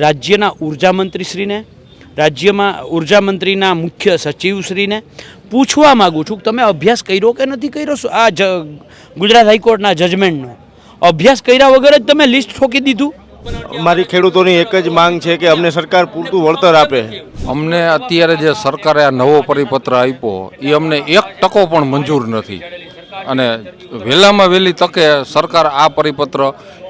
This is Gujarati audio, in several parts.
રાજ્યના ઉર્જા મંત્રીશ્રીને, રાજ્યમાં ઉર્જા મંત્રીના મુખ્ય સચિવશ્રીને પૂછવા માગું છું કે તમે અભ્યાસ કર્યો કે નથી કર્યો? આ ગુજરાત હાઈકોર્ટના જજમેન્ટનો અભ્યાસ કર્યા વગર જ તમે લિસ્ટ ઠોકી દીધું. અમારી ખેડૂતોની એક જ માંગ છે કે અમને સરકાર પૂરતું વળતર આપે. અમને અત્યારે જે સરકારે આ નવો પરિપત્ર આપ્યો એ અમને 1% પણ મંજૂર નથી અને વહેલામાં વહેલી તકે સરકાર આ પરિપત્ર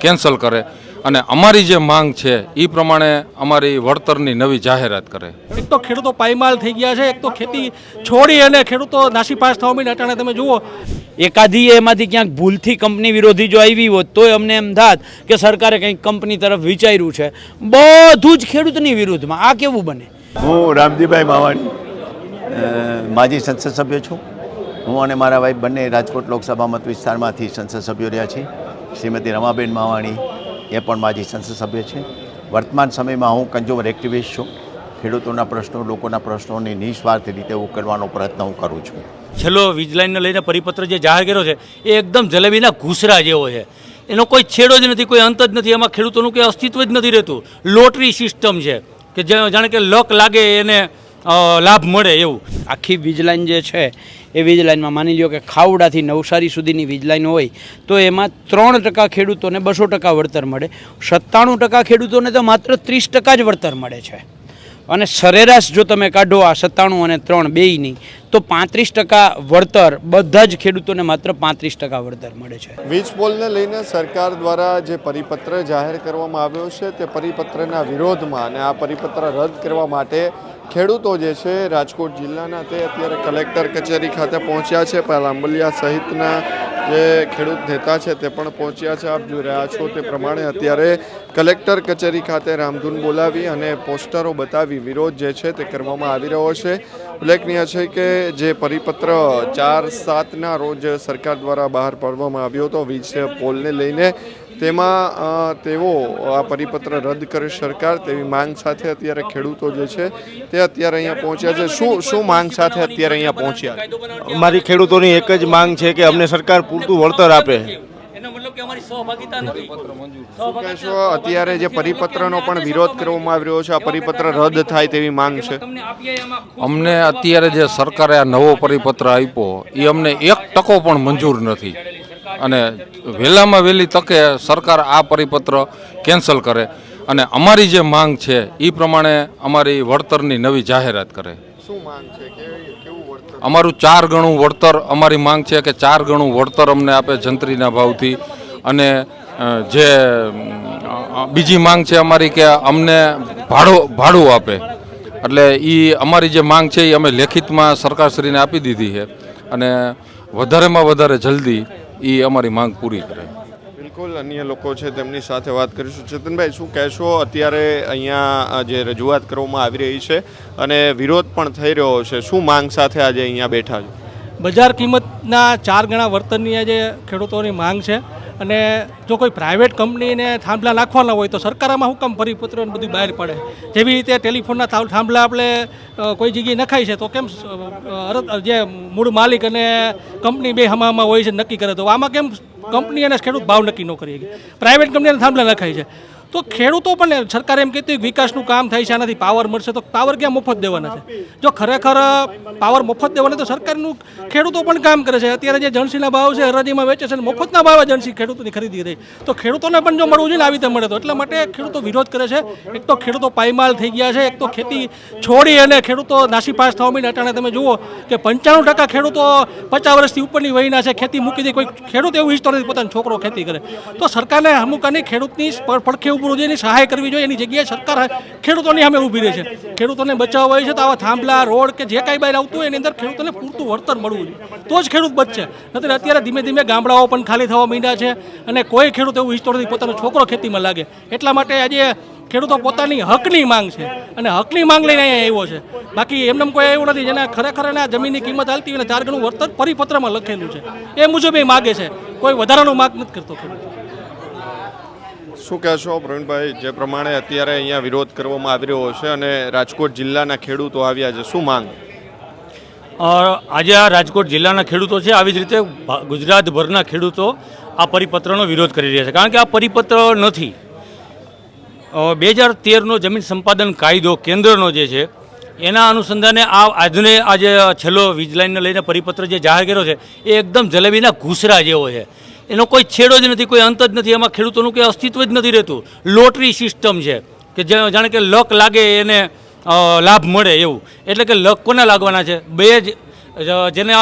કેન્સલ કરે અને અમારી જે માંગ છે એ પ્રમાણે અમારી વળતરની નવી જાહેરાત કરે. એક તો ખેડૂતો પાયમાલ થઈ ગયા છે, એક તો ખેતી છોડી અને ખેડૂતો નાસીપાસ થવા માંડ્યા. અટાણે તમે જુઓ એકાદી એમાંથી ક્યાંક ભૂલથી કંપની વિરોધી જો આવી હોત તોય અમને એમ થાત કે સરકારે કંઈક કંપની તરફ વિચાર્યું છે. બધું જ ખેડૂતની વિરુદ્ધમાં. આ કેવું બને? હું રામજીભાઈ માવાણી, માજી સંસદ સભ્ય છું. હું અને મારા વાઈફ બંને રાજકોટ લોકસભા મત વિસ્તારમાંથી સંસદ સભ્યો રહ્યા છીએ. શ્રીમતી રમાબેન માવાણી એ પણ માજી સંસદ સભ્ય છે. વર્તમાન સમયમાં હું કન્ઝ્યુમર એક્ટિવિસ્ટ છું. ખેડૂતોના પ્રશ્નો, લોકોના પ્રશ્નોની નિસ્વાર્થ રીતે ઉકેલવાનો પ્રયત્ન હું કરું છું. છેલ્લો વીજ લાઇનને લઈને પરિપત્ર જે જાહેર કર્યો છે એ એકદમ જલેબીના ઘૂસરા જેવો છે. એનો કોઈ છેડો જ નથી, કોઈ અંત જ નથી. એમાં ખેડૂતોનું કોઈ અસ્તિત્વ જ નથી રહેતું. લોટરી સિસ્ટમ છે કે જાણે કે લક લાગે એને લાભ મળે એવું. આખી વીજ લાઇન જે છે એ વીજ લાઇનમાં માની લો કે ખાવડાથી નવસારી સુધીની વીજ લાઇન હોય તો એમાં 3% ખેડૂતોને 200% વળતર મળે, 97% ખેડૂતોને તો માત્ર 30% જ વળતર મળે છે. અને સરેરાશ જો તમે કાઢો આ 97 અને 3 બેયની તો 35% વળતર બધા જ ખેડૂતોને માત્ર 35% વળતર મળે છે. વીજ પોલને લઈને સરકાર દ્વારા જે પરિપત્ર જાહેર કરવામાં આવ્યો છે તે પરિપત્રના વિરોધમાં અને આ પરિપત્ર રદ કરવા માટે ખેડૂતો જે છે રાજકોટ જિલ્લાના તે અત્યારે કલેક્ટર કચેરી ખાતે પહોંચ્યા છે. લાંબલિયા સહિતના જે ખેડૂત નેતા છે તે પણ પહોંચ્યા છે. આપ જોઈ રહ્યા છો તે પ્રમાણે અત્યારે કલેક્ટર કચેરી ખાતે રામધૂન બોલાવી અને પોસ્ટરો બતાવી વિરોધ જે છે તે કરવામાં આવી રહ્યો છે. ઉલ્લેખનીય છે કે જે પરિપત્ર 4/7ના રોજ સરકાર દ્વારા બહાર પાડવામાં આવ્યો હતો વીજ પોલને લઈને, તેમાં તેઓ આ પરિપત્ર રદ કરે સરકાર તેવી માંગ સાથે અત્યારે ખેડૂતો જે છે તે અત્યારે અહીંયા પહોંચ્યા છે. શું માંગ સાથે અત્યારે અહીંયા પહોંચ્યા? અમારી ખેડૂતોની એક જ માંગ છે કે અમને સરકાર પૂરતું વળતર આપે. શું કહેશો? અત્યારે જે પરિપત્રનો પણ વિરોધ કરવામાં આવી રહ્યો છે, આ પરિપત્ર રદ થાય તેવી માંગ છે. અમને અત્યારે જે સરકારે આ નવો પરિપત્ર આપ્યો એ અમને 1% પણ મંજૂર નથી અને વહેલામાં વહેલી તકે સરકાર આ પરિપત્ર કેન્સલ કરે અને અમારી જે માંગ છે એ પ્રમાણે અમારી વળતરની નવી જાહેરાત કરે. શું માંગ છે? કેવું વળતર? અમારું 4 ગણું વળતર, અમારી માંગ છે કે 4 ગણું વળતર અમને આપે જંત્રીના ભાવથી. અને જે બીજી માંગ છે અમારી કે અમને ભાડું આપે. એટલે એ અમારી જે માંગ છે એ અમે લેખિતમાં સરકારશ્રીને આપી દીધી છે અને વધારેમાં વધારે જલ્દી એ અમારી માંગ પૂરી કરે. બિલકુલ, અન્ય લોકો છે તેમની સાથે વાત કરીશું. ચેતનભાઈ, શું કહેશો? અત્યારે અહીંયા જે રજૂઆત કરવામાં આવી રહી છે અને વિરોધ પણ થઈ રહ્યો છે, શું માંગ સાથે આજે અહીંયા બેઠા છો? બજાર કિંમતના 4 ગણા વળતરની આજે ખેડૂતોની માંગ છે. અને જો કોઈ પ્રાઇવેટ કંપનીને થાંભલા નાખવાના હોય તો સરકારમાં શું કામ પરિપત્ર બધું બહાર પડે? જેવી રીતે ટેલિફોનના થાંભલા આપણે કોઈ જગ્યાએ નખાય છે તો કેમ જે મૂળ માલિક અને કંપની બે હમામાં હોય છે નક્કી કરે, તો આમાં કેમ કંપની અને ખેડૂત ભાવ નક્કી ન કરી શકે? પ્રાઇવેટ કંપનીના થાંભલા નખાય છે તો ખેડૂતો પણ, સરકાર એમ કહેતી વિકાસનું કામ થાય છે, આનાથી પાવર મળશે, તો પાવર ક્યાં મફત દેવાના છે? જો ખરેખર પાવર મફત દેવાના તો સરકારનું ખેડૂતો પણ કામ કરે છે. અત્યારે જે જણસીના ભાવ છે હરાજીમાં વેચે છે, મફતના ભાવે જણસી ખેડૂતોની ખરીદી રહી, તો ખેડૂતોને પણ જો મળવું જોઈએ ને આવી રીતે મળે તો. એટલા માટે ખેડૂતો વિરોધ કરે છે. એક તો ખેડૂતો પાયમાલ થઈ ગયા છે, એક તો ખેતી છોડી અને ખેડૂતો નાસીપાસ થવા માંડ્યા. અટાણે તમે જુઓ કે 95% ખેડૂતો 50 વર્ષથી ઉપરની વયના છે, ખેતી મૂકી દે. કોઈ ખેડૂત એવું ઈચ્છતો નથી પોતાનો છોકરો ખેતી કરે. તો સરકારને અમુકની ખેડૂતની પડખે એની સહાય કરવી જોઈએ. એની જગ્યાએ સરકાર ખેડૂતોની સામે ઊભી રહી છે. ખેડૂતોને બચાવવા હોય છે તો આવા થાંભલા, રોડ કે જે કાંઈ બહાર આવતું હોય એની અંદર ખેડૂતોને પૂરતું વળતર મળવું જોઈએ, તો જ ખેડૂત બચશે. નથી અત્યારે ધીમે ધીમે ગામડાઓ પણ ખાલી થવા માંડ્યા છે અને કોઈ ખેડૂત એવું ઈચ્છતો નથી પોતાનો છોકરો ખેતીમાં લાગે. એટલા માટે આજે ખેડૂતો પોતાની હકની માંગ છે અને હકની માંગ લઈને અહીંયા આવ્યો છે. બાકી એમને કોઈ એવું નથી જેને ખરેખર એના જમીનની કિંમત હાલતી હોય ને 4 ગણું વળતર પરિપત્રમાં લખેલું છે એ મુજબ એ માગે છે. કોઈ વધારાનું માંગ નથી કરતો ખેડૂત. શું કહેશો પ્રવીણભાઈ? જે પ્રમાણે અત્યારે અહીંયા વિરોધ કરવામાં આવી રહ્યો છે અને રાજકોટ જિલ્લાના ખેડૂતો આવ્યા છે, શું માંગ? આજે આ રાજકોટ જિલ્લાના ખેડૂતો છે, આવી જ રીતે ગુજરાતભરના ખેડૂતો આ પરિપત્રનો વિરોધ કરી રહ્યા છે. કારણ કે આ પરિપત્ર નથી. 2013નો જમીન સંપાદન કાયદો કેન્દ્રનો જે છે એના અનુસંધાને આજે છેલ્લો વીજ લાઇનને લઈને પરિપત્ર જે જાહેર કર્યો છે એ એકદમ જલેબીના ઘૂસરા જેવો છે. એનો કોઈ છેડો જ નથી, કોઈ અંત જ નથી, એમાં ખેડૂતોનું કોઈ અસ્તિત્વ જ નથી રહેતું. લોટરી સિસ્ટમ છે કે જાણે કે લક લાગે એને લાભ મળે એવું. એટલે કે લક કોને લાગવાના છે? જેને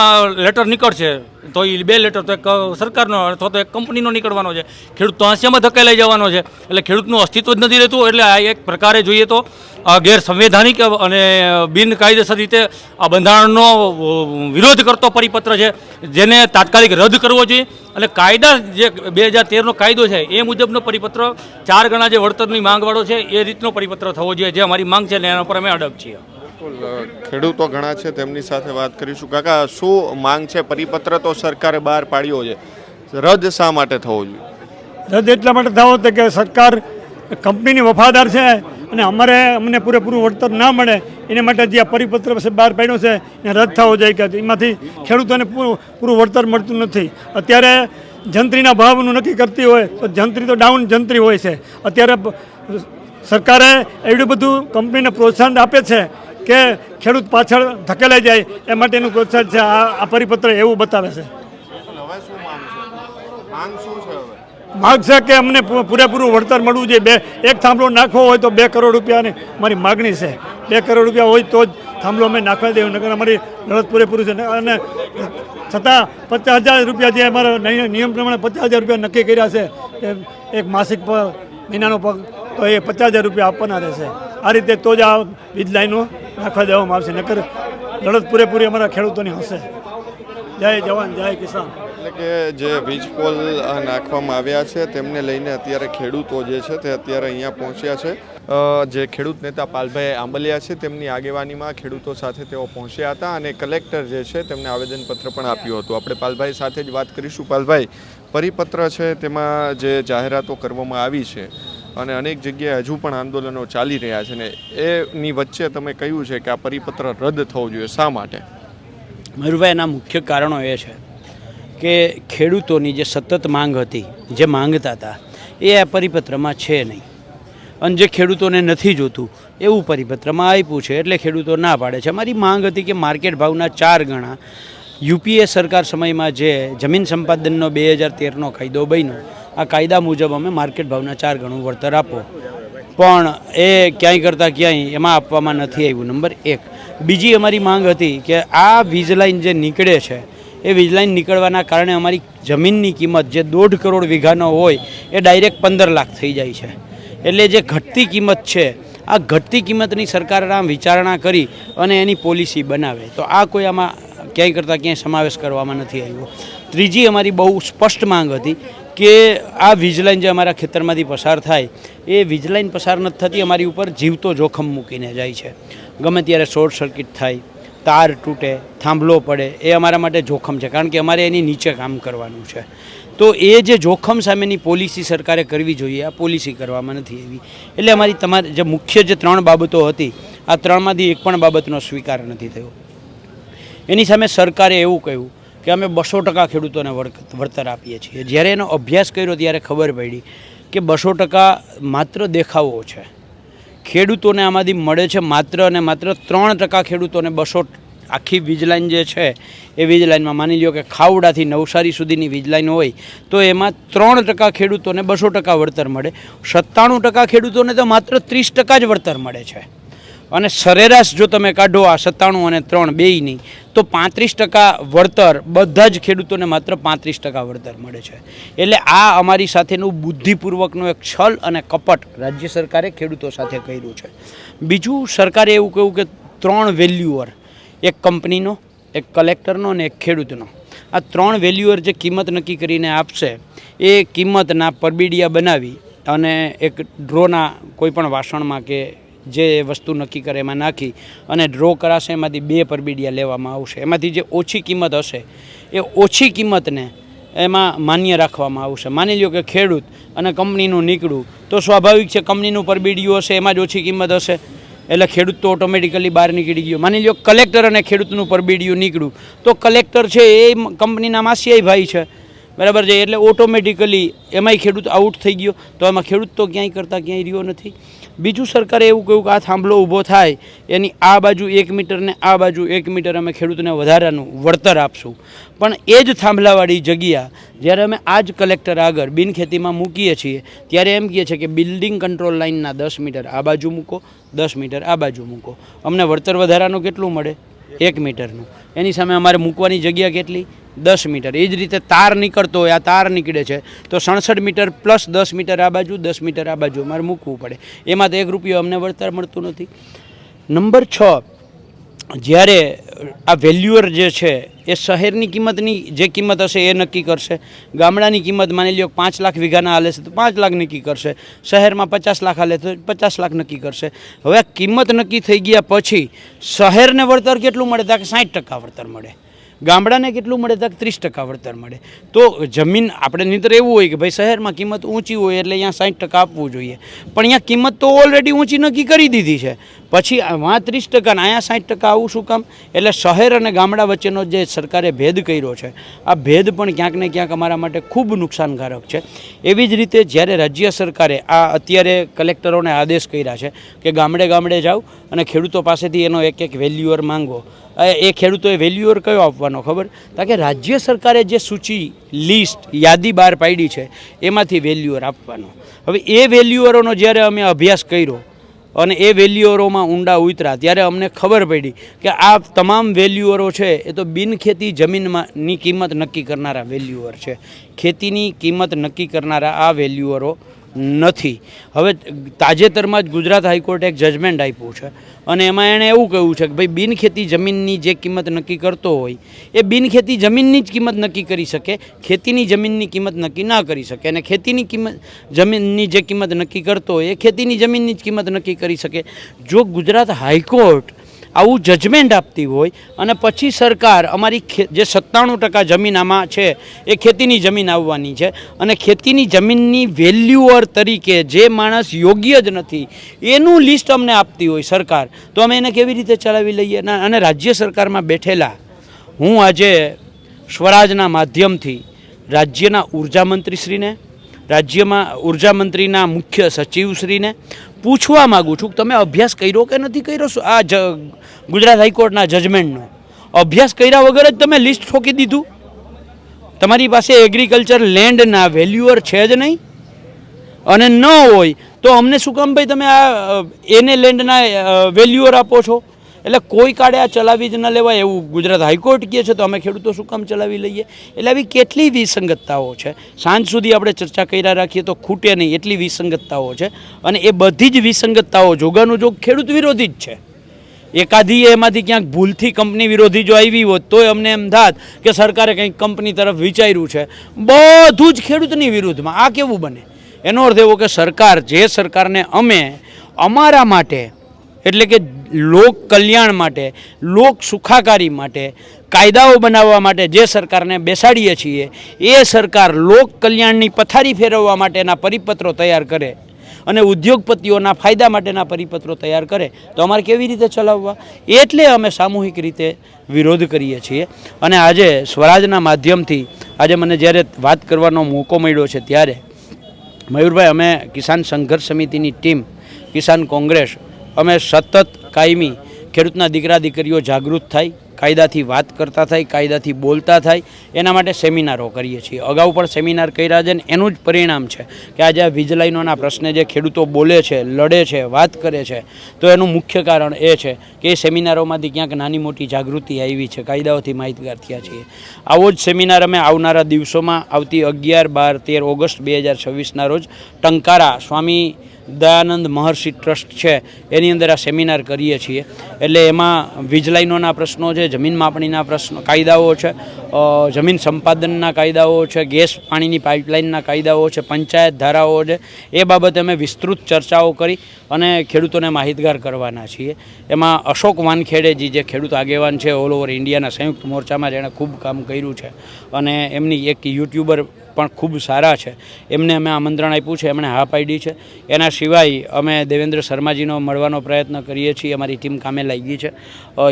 લેટર નીકળશે તો એ 2 લેટર તો એક સરકારનો અથવા તો એક કંપનીનો નીકળવાનો છે. ખેડૂત તો હાંસિયામાં ધકેલાઈ જવાનો છે. એટલે ખેડૂતનું અસ્તિત્વ જ નથી રહેતું. એટલે આ એક પ્રકારે જોઈએ તો ગેરસંવૈધાનિક અને બિનકાયદેસર રીતે આ બંધારણનો વિરોધ કરતો પરિપત્ર છે, જેને તાત્કાલિક રદ કરવો જોઈએ. અને કાયદા જે 2013નો કાયદો છે એ મુજબનો પરિપત્ર 4 ગણા જે વળતરની માંગવાળો છે એ રીતનો પરિપત્ર થવો જોઈએ, જે અમારી માંગ છે ને એના પર અમે અડગ છીએ. ખેડૂતો ઘણા છે, તેમની સાથે વાત કરીશું. કાકા, શું માંગ છે? પરિપત્ર તો સરકારે બહાર પાડ્યો છે, રદ શા માટે થવો જોઈએ? રદ એટલા માટે થવો છે કે સરકાર કંપનીની વફાદાર છે અને અમને પૂરેપૂરું વળતર ના મળે એના માટે જે આ પરિપત્ર બહાર પાડ્યો છે એ રદ થવો જોઈએ કે એમાંથી ખેડૂતોને પૂરું વળતર મળતું નથી. અત્યારે જંત્રીના ભાવનું નક્કી કરતી હોય તો જંત્રી તો ડાઉન જંત્રી હોય છે. અત્યારે સરકારે એટલું બધું કંપનીને પ્રોત્સાહન આપે છે કે ખેડૂત પાછળ ધકેલાઈ જાય એ માટેનું પ્રોત્સાહન છે. આ પરિપત્ર એવું બતાવે છે. માગ છે કે અમને પૂરેપૂરું વળતર મળવું જોઈએ. એક થાંભલો નાખવો હોય તો 2 કરોડ રૂપિયાની મારી માગણી છે. 2 કરોડ રૂપિયા હોય તો જ થાંભલો અમે નાખવા દેવું, નકર અમારી લડત પૂરેપૂરું છે. અને છતાં 50,000 રૂપિયા જે અમારા નિયમ પ્રમાણે 50,000 રૂપિયા નક્કી કર્યા છે એક માસિક મહિનાનો પગ, તો એ 50,000 રૂપિયા આપવાના રહેશે. આ રીતે તો જ આ વીજ લાઈનો નાખવા દેવામાં આવશે, નકર લડત પૂરેપૂરી અમારા ખેડૂતોની હશે. જય જવાન જય કિસાન. એટલે કે જે વીજ પોલ નાખવામાં આવ્યા છે તેમને લઈને અત્યારે ખેડૂતો જે છે તે અત્યારે અહીંયા પહોંચ્યા છે. જે ખેડૂત નેતા પાલભાઈ આંબલિયા છે તેમની આગેવાનીમાં ખેડૂતો સાથે તેઓ પહોંચ્યા હતા અને કલેક્ટર જે છે તેમને આવેદનપત્ર પણ આપ્યું હતું. આપણે પાલભાઈ સાથે જ વાત કરીશું. પાલભાઈ, પરિપત્ર છે તેમાં જે જાહેરાતો કરવામાં આવી છે અને અનેક જગ્યાએ હજુ પણ આંદોલનો ચાલી રહ્યા છે ને એની વચ્ચે તમે કહ્યું છે કે આ પરિપત્ર રદ થવું જોઈએ, શા માટે? મયુરભાઈ, એના મુખ્ય કારણો એ છે કે ખેડૂતોની જે સતત માંગ હતી, જે માંગતા હતા એ આ પરિપત્રમાં છે નહીં, અને જે ખેડૂતોને નથી જોતું એવું પરિપત્રમાં આપ્યું છે. એટલે ખેડૂતો ના પાડે છે. અમારી માંગ હતી કે માર્કેટ ભાવના 4 ગણા યુપીએ સરકાર સમયમાં જે જમીન સંપાદનનો 2013નો કાયદો બન્યો, આ કાયદા મુજબ અમે માર્કેટ ભાવના 4 ગણું વળતર આપો, પણ એ ક્યાંય કરતાં ક્યાંય એમાં આપવામાં નથી આવ્યું. નંબર 1. બીજી અમારી માંગ હતી કે આ વીજ લાઇન જે નીકળે છે એ વીજ લાઇન નીકળવાના કારણે અમારી જમીનની કિંમત જે 1.5 કરોડ વીઘાનો હોય એ ડાયરેક્ટ 15 લાખ થઈ જાય છે. એટલે જે ઘટતી કિંમત છે, આ ઘટતી કિંમતની સરકાર આમ વિચારણા કરી અને એની પોલિસી બનાવે, તો આ કોઈ આમાં ક્યાંય કરતાં ક્યાંય સમાવેશ કરવામાં નથી આવ્યો. ત્રીજી અમારી બહુ સ્પષ્ટ માંગ હતી કે આ વીજ લાઇન જે અમારા ખેતરમાંથી પસાર થાય એ વીજ લાઇન પસાર નથી થતી, અમારી ઉપર જીવતો જોખમ મૂકીને જાય છે. ગમે ત્યારે શોર્ટ સર્કિટ થાય, તાર તૂટે, થાંભલો પડે, એ અમારા માટે જોખમ છે, કારણ કે અમારે એની નીચે કામ કરવાનું છે. તો એ જે જોખમ સામેની પોલિસી સરકારે કરવી જોઈએ, આ પોલિસી કરવામાં નથી આવી. એટલે અમારી તમારી જે મુખ્ય જે 3 બાબતો હતી, આ 3માંથી એક પણ બાબતનો સ્વીકાર નથી થયો. એની સામે સરકારે એવું કહ્યું કે અમે 200% ખેડૂતોને વળતર આપીએ છીએ. જ્યારે એનો અભ્યાસ કર્યો ત્યારે ખબર પડી કે 200% માત્ર દેખાવો છે. ખેડૂતોને આમાંથી મળે છે માત્ર અને માત્ર 3% ખેડૂતોને 200. આખી વીજ લાઇન જે છે એ વીજ લાઇનમાં માની લો કે ખાવડાથી નવસારી સુધીની વીજ લાઇન હોય તો એમાં 3% ખેડૂતોને 200% વળતર મળે. 97% ખેડૂતોને તો માત્ર 30% જ વળતર મળે છે. અને સરેરાશ જો તમે કાઢો આ 97 અને 3 બેયની, તો 35% વળતર બધા જ ખેડૂતોને માત્ર 35% વળતર મળે છે. એટલે આ અમારી સાથેનું બુદ્ધિપૂર્વકનું એક છલ અને કપટ રાજ્ય સરકારે ખેડૂતો સાથે કર્યું છે. બીજું, સરકારે એવું કહ્યું કે 3 વેલ્યુઅર, એક કંપનીનો, એક કલેક્ટરનો અને એક ખેડૂતનો, આ 3 વેલ્યુઅર જે કિંમત નક્કી કરીને આપશે એ કિંમતના પરબીડિયા બનાવી અને એક ડ્રોના કોઈપણ વાસણમાં કે જે વસ્તુ નક્કી કરે એમાં નાખી અને ડ્રો કરાશે. એમાંથી 2 પરબીડિયા લેવામાં આવશે. એમાંથી જે ઓછી કિંમત હશે એ ઓછી કિંમતને એમાં માન્ય રાખવામાં આવશે. માની લો કે ખેડૂત અને કંપનીનું નીકળ્યું તો સ્વાભાવિક છે કંપનીનું પરબીડિયું હશે, એમાં જ ઓછી કિંમત હશે, એટલે ખેડૂત તો ઓટોમેટિકલી બહાર નીકળી ગયો. માની લો કલેક્ટર અને ખેડૂતનું પરબીડિયું નીકળ્યું તો કલેક્ટર છે એ કંપનીના માસિયાઈ ભાઈ છે, બરાબર છે, એટલે ઓટોમેટિકલી એમાંય ખેડૂત આઉટ થઈ ગયો. તો આમાં ખેડૂત તો ક્યાંય કરતાં ક્યાંય રહ્યો નથી. બીજું સરકારે એવું કહ્યું કે આ થાંભલો ઊભો થાય એની આ બાજુ 1 મીટર ને આ બાજુ 1 મીટર અમે ખેડૂતને વધારાનું વળતર આપશું. પણ એ જ થાંભલાવાળી જગ્યા જ્યારે અમે આ જ કલેક્ટર આગળ બિનખેતીમાં મૂકીએ છીએ ત્યારે એમ કહે છે કે બિલ્ડિંગ કંટ્રોલ લાઇનના 10 મીટર આ બાજુ મૂકો, 10 મીટર આ બાજુ મૂકો. અમને વળતર વધારાનું કેટલું મળે? 1 મીટરનું. એની સામે અમારે મૂકવાની જગ્યા કેટલી? 10 મીટર. એ જ રીતે તાર નીકળતો હોય, આ તાર નીકળે છે તો 67 મીટર પ્લસ 10 મીટર આ બાજુ, 10 મીટર આ બાજુ અમારે મૂકવું પડે. એમાં તો 1 રૂપિયો અમને વળતર મળતું નથી. નંબર 6, જ્યારે આ વેલ્યુઅર જે છે એ શહેરની કિંમતની જે કિંમત હશે એ નક્કી કરશે. ગામડાની કિંમત માની લ્યો 5 લાખ વીઘાના હાલે છે તો 5 લાખ નક્કી કરશે. શહેરમાં 50 લાખ હાલે તો 50 લાખ નક્કી કરશે. હવે આ કિંમત નક્કી થઈ ગયા પછી શહેરને વળતર કેટલું મળે? તો 60% વળતર મળે. ગામડાને કેટલું મળે? તો 30% વળતર મળે. તો જમીન આપણે નહીંતર એવું હોય કે ભાઈ શહેરમાં કિંમત ઊંચી હોય એટલે અહીંયા 60% આપવું જોઈએ, પણ અહીંયા કિંમત તો ઓલરેડી ઊંચી નક્કી કરી દીધી છે. પછી વાં 30% ને અહીંયા 60% આવું શું કામ? એટલે શહેર અને ગામડા વચ્ચેનો જે સરકારે ભેદ કર્યો છે આ ભેદ પણ ક્યાંક ને ક્યાંક અમારા માટે ખૂબ નુકસાનકારક છે. એવી જ રીતે જ્યારે રાજ્ય સરકારે આ અત્યારે કલેક્ટરોને આદેશ કર્યા છે કે ગામડે ગામડે જાઓ અને ખેડૂતો પાસેથી એનો એક વેલ્યુઅર માંગો. એ ખેડૂતોએ વેલ્યુઅર કયો આપવાનો ખબર? કારણ કે રાજ્ય સરકારે જે સૂચિ લિસ્ટ યાદી બહાર પાડી છે એમાંથી વેલ્યુઅર આપવાનો. હવે એ વેલ્યુઅરોનો જ્યારે અમે અભ્યાસ કર્યો અને એ વેલ્યુઅરોમાં ઊંડા ઉતરા ત્યારે અમને ખબર પડી કે આ તમામ વેલ્યુઅરો છે એ તો બિનખેતી જમીનમાંની કિંમત નક્કી કરનારા વેલ્યુઅર છે. ખેતીની કિંમત નક્કી કરનારા આ વેલ્યુઅરો નથી. હવે તાજેતરમાં જ ગુજરાત હાઈકોર્ટે એક જજમેન્ટ આપ્યું છે અને એમાં એણે એવું કહ્યું છે કે ભાઈ બિનખેતી જમીનની જે કિંમત નક્કી કરતો હોય એ બિનખેતી જમીનની જ કિંમત નક્કી કરી શકે, ખેતીની જમીનની કિંમત નક્કી ના કરી શકે. અને ખેતીની કિંમત જમીનની જે કિંમત નક્કી કરતો હોય એ ખેતીની જમીનની જ કિંમત નક્કી કરી શકે. જો ગુજરાત હાઈકોર્ટ આવું જજમેન્ટ આપતી હોય અને પછી સરકાર અમારી જે 97% જમીન આમાં છે એ ખેતીની જમીન આવવાની છે અને ખેતીની જમીનની વેલ્યુઅર તરીકે જે માણસ યોગ્ય જ નથી એનું લિસ્ટ અમને આપતી હોય સરકાર, તો અમે એને કેવી રીતે ચલાવી લઈએ? અને રાજ્ય સરકારમાં બેઠેલા હું આજે સ્વરાજના માધ્યમથી રાજ્યના ઉર્જામંત્રીશ્રીને, રાજ્યમાં ઉર્જામંત્રીના મુખ્ય સચિવશ્રીને પૂછવા માગું છું કે તમે અભ્યાસ કર્યો કે નથી કર્યો? આ ગુજરાત હાઈકોર્ટના જજમેન્ટનો અભ્યાસ કર્યા વગર જ તમે લિસ્ટ ઠોકી દીધું. તમારી પાસે એગ્રીકલ્ચર લેન્ડના વેલ્યુઅર છે જ નહીં અને ન હોય તો અમને શું કામ ભાઈ તમે આ એને લેન્ડના વેલ્યુઅર આપો છો? એટલે કોઈ કાળે આ ચલાવી જ ન લેવાય એવું ગુજરાત હાઈકોર્ટ કહે છે તો અમે ખેડૂતો શું કામ ચલાવી લઈએ? એટલે આવી કેટલી વિસંગતતાઓ છે. સાંજ સુધી આપણે ચર્ચા કર્યા રાખીએ તો ખૂટે નહીં એટલી વિસંગતતાઓ છે અને એ બધી જ વિસંગતતાઓ જોગાનું જોગ ખેડૂત વિરોધી જ છે. એકાદી એમાંથી ક્યાંક ભૂલથી કંપની વિરોધી જો આવી હોત તોય અમને એમ થાત કે સરકારે કંઈક કંપની તરફ વિચાર્યું છે. બધું જ ખેડૂતની વિરુદ્ધમાં. આ કેવું બને? એનો અર્થ એવો કે સરકાર, જે સરકારને અમે અમારા માટે એટલે કે લોક કલ્યાણ માટે, લોક સુખાકારી માટે કાયદાઓ બનાવવા માટે જે સરકારને બેસાડીએ છીએ એ સરકાર લોક કલ્યાણની પથારી ફેરવવા માટેના પરિપત્રો તૈયાર કરે અને ઉદ્યોગપતિઓના ફાયદા માટેના પરિપત્રો તૈયાર કરે તો અમારે કેવી રીતે ચલાવવા? એટલે અમે સામૂહિક રીતે વિરોધ કરીએ છીએ. અને આજે સ્વરાજના માધ્યમથી આજે મને જ્યારે વાત કરવાનો મોકો મળ્યો છે ત્યારે મયુરભાઈ, અમે કિસાન સંઘર્ષ સમિતિની ટીમ, કિસાન કોંગ્રેસ, અમે સતત કાયમી ખેડૂતના દીકરા દીકરીઓ જાગૃત થાય, કાયદાથી વાત કરતા થાય, કાયદાથી બોલતા થાય એના માટે સેમિનારો કરીએ છીએ. અગાઉ પણ સેમિનાર કર્યા છે ને એનું જ પરિણામ છે કે આજે આ વીજ લાઈનોના પ્રશ્ને જે ખેડૂતો બોલે છે, લડે છે, વાત કરે છે તો એનું મુખ્ય કારણ એ છે કે એ સેમિનારોમાંથી ક્યાંક નાની મોટી જાગૃતિ આવી છે, કાયદાઓથી માહિતગાર થયા છીએ. આવો જ સેમિનાર અમે આવનારા દિવસોમાં આવતી 11, 12, 13 ઓગસ્ટ 2026ના રોજ ટંકારા સ્વામી દયાનંદ મહર્ષિ ટ્રસ્ટ છે એની અંદર આ સેમિનાર કરીએ છીએ. એટલે એમાં વીજ લાઈનોના પ્રશ્નો છે, જમીન માપણીના પ્રશ્નો, કાયદાઓ છે, જમીન સંપાદનના કાયદાઓ છે, ગેસ પાણીની પાઇપલાઇનના કાયદાઓ છે, પંચાયત ધારાઓ છે, એ બાબતે અમે વિસ્તૃત ચર્ચાઓ કરી અને ખેડૂતોને માહિતગાર કરવાના છીએ. એમાં અશોક વાનખેડેજી જે ખેડૂત આગેવાન છે ઓલ ઓવર ઇન્ડિયાના સંયુક્ત મોરચામાં જેણે ખૂબ કામ કર્યું છે અને એમની એક યુટ્યુબર પણ ખૂબ સારા છે એમને અમે આમંત્રણ આપ્યું છે, એમણે હા પાડી છે. એના સિવાય અમે દેવેન્દ્ર શર્માજીનો મળવાનો પ્રયત્ન કરીએ છીએ, અમારી ટીમ કામે લાગી છે.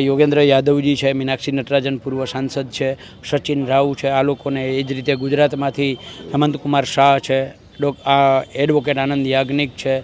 યોગેન્દ્ર યાદવજી છે, મીનાક્ષી નટરાજન પૂર્વ સાંસદ છે, સચિન રાવ છે, આ લોકોને એ જ રીતે ગુજરાતમાંથી હેમંતકુમાર શાહ છે, એડવોકેટ આનંદ યાજ્ઞિક છે,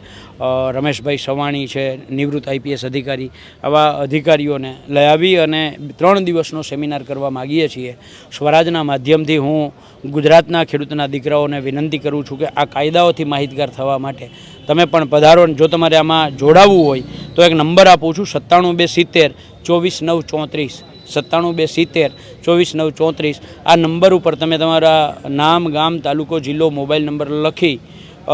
રમેશભાઈ સવાણી છે, નિવૃત્ત IPS અધિકારી, આવા અધિકારીઓને લઈ આવી અને 3 દિવસનો સેમિનાર કરવા માગીએ છીએ. સ્વરાજના માધ્યમથી હું ગુજરાતના ખેડૂતના દીકરાઓને વિનંતી કરું છું કે આ કાયદાઓથી માહિતગાર થવા માટે તમે પણ પધારો. જો તમારે આમાં જોડાવવું હોય તો એક નંબર આપું છું 97 270 24 9 34 97 270 24 9 34. આ નંબર ઉપર તમે તમારા નામ, ગામ, તાલુકો, જિલ્લો, મોબાઈલ નંબર લખી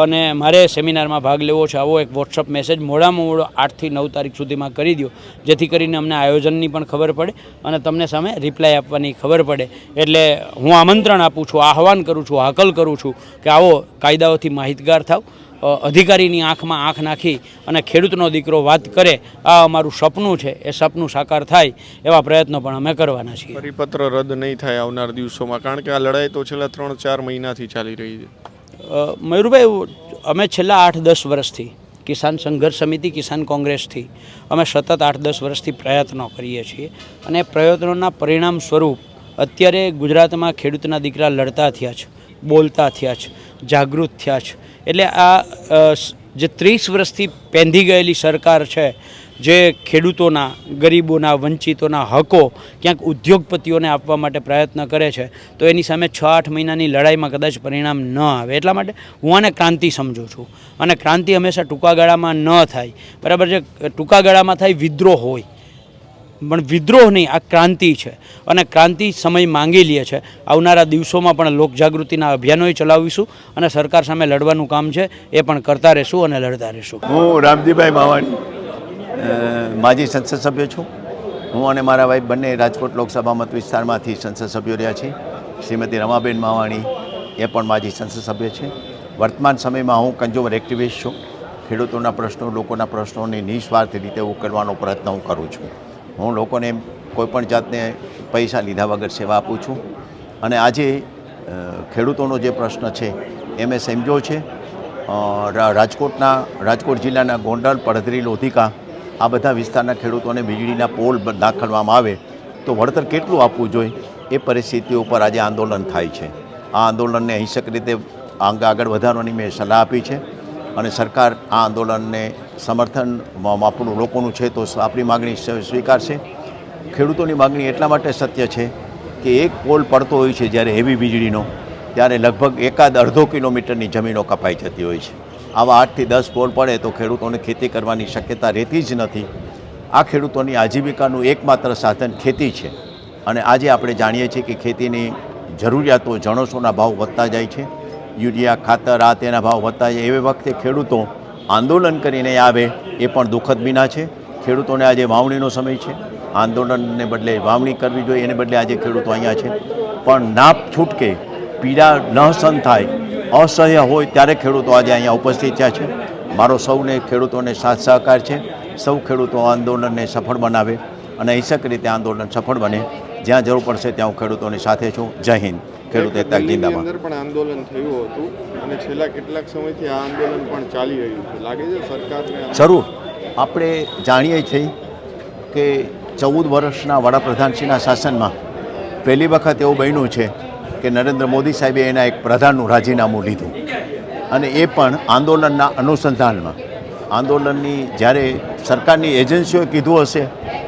અને મારે સેમિનારમાં ભાગ લેવો છે આવો એક વોટ્સઅપ મેસેજ મોડામાં મોડો 8 થી 9 તારીખ સુધીમાં કરી દો, જેથી કરીને અમને આયોજનની પણ ખબર પડે અને તમને સામે રિપ્લાય આપવાની ખબર પડે. એટલે હું આમંત્રણ આપું છું, આહવાન કરું છું, હાકલ કરું છું કે આવો કાયદાઓથી માહિતગાર થાવ, અધિકારીની આંખમાં આંખ નાખી અને ખેડૂતનો દીકરો વાત કરે. આ અમારું સપનું છે, એ સપનું સાકાર થાય એવા પ્રયત્નો પણ અમે કરવાના છીએ. પરિપત્ર રદ નહીં થાય આવનાર દિવસોમાં, કારણ કે આ લડાઈ તો છેલ્લા 3-4 મહિનાથી ચાલી રહી છે. મયુરભાઈ, અમે છેલ્લા 8-10 વર્ષથી કિસાન સંઘર્ષ સમિતિ, કિસાન કોંગ્રેસથી અમે સતત 8-10 વર્ષથી પ્રયત્નો કરીએ છીએ અને પ્રયત્નોના પરિણામ સ્વરૂપ અત્યારે ગુજરાતમાં ખેડૂતના દીકરા લડતા થયા છે, બોલતા થયા છે, જાગૃત થયા છે. એટલે આ જે 30 વર્ષથી પેંધી ગયેલી સરકાર છે, જે ખેડૂતોના, ગરીબોના, વંચિતોના હકો ક્યાંક ઉદ્યોગપતિઓને આપવા માટે પ્રયત્ન કરે છે, તો એની સામે 6-8 મહિનાની લડાઈમાં કદાચ પરિણામ ન આવે. એટલા માટે હું આને ક્રાંતિ સમજું છું અને ક્રાંતિ હંમેશા ટૂંકા ગાળામાં ન થાય, બરાબર છે. ટૂંકા ગાળામાં થાય વિદ્રોહ હોય, પણ વિદ્રોહ નહીં, આ ક્રાંતિ છે અને ક્રાંતિ સમય માંગી લે છે. આવનારા દિવસોમાં પણ લોકજાગૃતિના અભિયાનોય ચલાવીશું અને સરકાર સામે લડવાનું કામ છે એ પણ કરતા રહેશું અને લડતા રહેશું. હું રામજીભાઈ માવાણી, માજી સંસદ સભ્ય છું. હું અને મારા વાઈફ બંને રાજકોટ લોકસભા મત વિસ્તારમાંથી સંસદ સભ્યો રહ્યા છીએ. શ્રીમતી રમાબેન માવાણી એ પણ માજી સંસદ સભ્ય છે. વર્તમાન સમયમાં હું કન્ઝ્યુમર એક્ટિવિસ્ટ છું. ખેડૂતોના પ્રશ્નો, લોકોના પ્રશ્નોની નિસ્વાર્થ રીતે ઉકેલવાનો પ્રયત્ન હું કરું છું. હું લોકોને કોઈપણ જાતને પૈસા લીધા વગર સેવા આપું છું અને આજે ખેડૂતોનો જે પ્રશ્ન છે એ મેં સમજ્યો છે. રાજકોટ જિલ્લાના ગોંડલ, પડધરી, લોધિકા આ બધા વિસ્તારના ખેડૂતોને વીજળીના પોલ નાખવામાં આવે તો વળતર કેટલું આપવું જોઈએ એ પરિસ્થિતિઓ પર આજે આંદોલન થાય છે. આ આંદોલનને અહિંસક રીતે આગળ વધારવાની મેં સલાહ આપી છે અને સરકાર આ આંદોલનને સમર્થન આપણું લોકોનું છે તો આપણી માગણી સ્વીકારશે. ખેડૂતોની માગણી એટલા માટે સત્ય છે કે એક પોલ પડતો હોય છે જ્યારે હેવી વીજળીનો, ત્યારે લગભગ 1-1.5 કિલોમીટરની જમીનો કપાઈ જતી હોય છે. આવા 8 થી 10 પોલ પડે તો ખેડૂતોને ખેતી કરવાની શક્યતા રહેતી જ નથી. આ ખેડૂતોની આજીવિકાનું એકમાત્ર સાધન ખેતી છે અને આજે આપણે જાણીએ છીએ કે ખેતીની જરૂરિયાતો, જણસોના ભાવ વધતા જાય છે, યુરિયા, ખાતર, આ તેના ભાવ વધતા જાય. એવી વખતે ખેડૂતો આંદોલન કરીને આવે એ પણ દુઃખદ વિના છે. ખેડૂતોને આજે વાવણીનો સમય છે, આંદોલનને બદલે વાવણી કરવી જોઈએ, એને બદલે આજે ખેડૂતો અહીંયા છે. પણ નાપ છૂટકે, પીડા ન સહન થાય, અસહ્ય હોય ત્યારે ખેડૂતો આજે અહીંયા ઉપસ્થિત થયા છે. મારો સૌને ખેડૂતોને સાથ સહકાર છે. સૌ ખેડૂતો આંદોલનને સફળ બનાવે અને અહિંસક રીતે આંદોલન સફળ બને. જ્યાં જરૂર પડશે ત્યાં હું ખેડૂતોની સાથે છું. જય હિન્દ. ખેડૂત એકતા જિંદાબાદ. અંદર પણ આંદોલન થયું હતું અને છેલ્લા કેટલાક સમયથી આ આંદોલન પણ ચાલી રહ્યું છે. લાગે છે સરકારને? જરૂર. આપણે જાણીએ છીએ કે 14 વર્ષના વડાપ્રધાનશ્રીના શાસનમાં પહેલી વખત એવું બન્યું છે કે નરેન્દ્ર મોદી સાહેબે એના એક પ્રધાનનું રાજીનામું લીધું અને એ પણ આંદોલનના અનુસંધાનમાં. આંદોલનની જ્યારે સરકારની એજન્સીઓએ કીધું હશે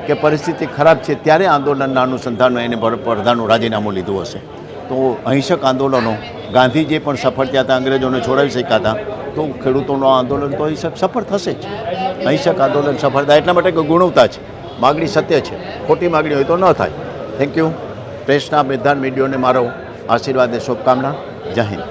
કે પરિસ્થિતિ ખરાબ છે ત્યારે આંદોલનના અનુસંધાનમાં એને પ્રધાનનું રાજીનામું લીધું હશે. તો અહિંસક આંદોલનો, ગાંધીજી પણ સફળ થયા હતા, અંગ્રેજોને છોડાવી શક્યા હતા, તો ખેડૂતોનું આંદોલન તો અહિંસક સફળ થશે જ. અહિંસક આંદોલન સફળ થાય એટલા માટે ગુણવત્તા છે, માગણી સત્ય છે, ખોટી માગણી હોય તો ન થાય. Thank you. પ્રેસના બધા મીડિયાને મારો આશીર્વાદ અને શુભકામના. જય હિન્દ.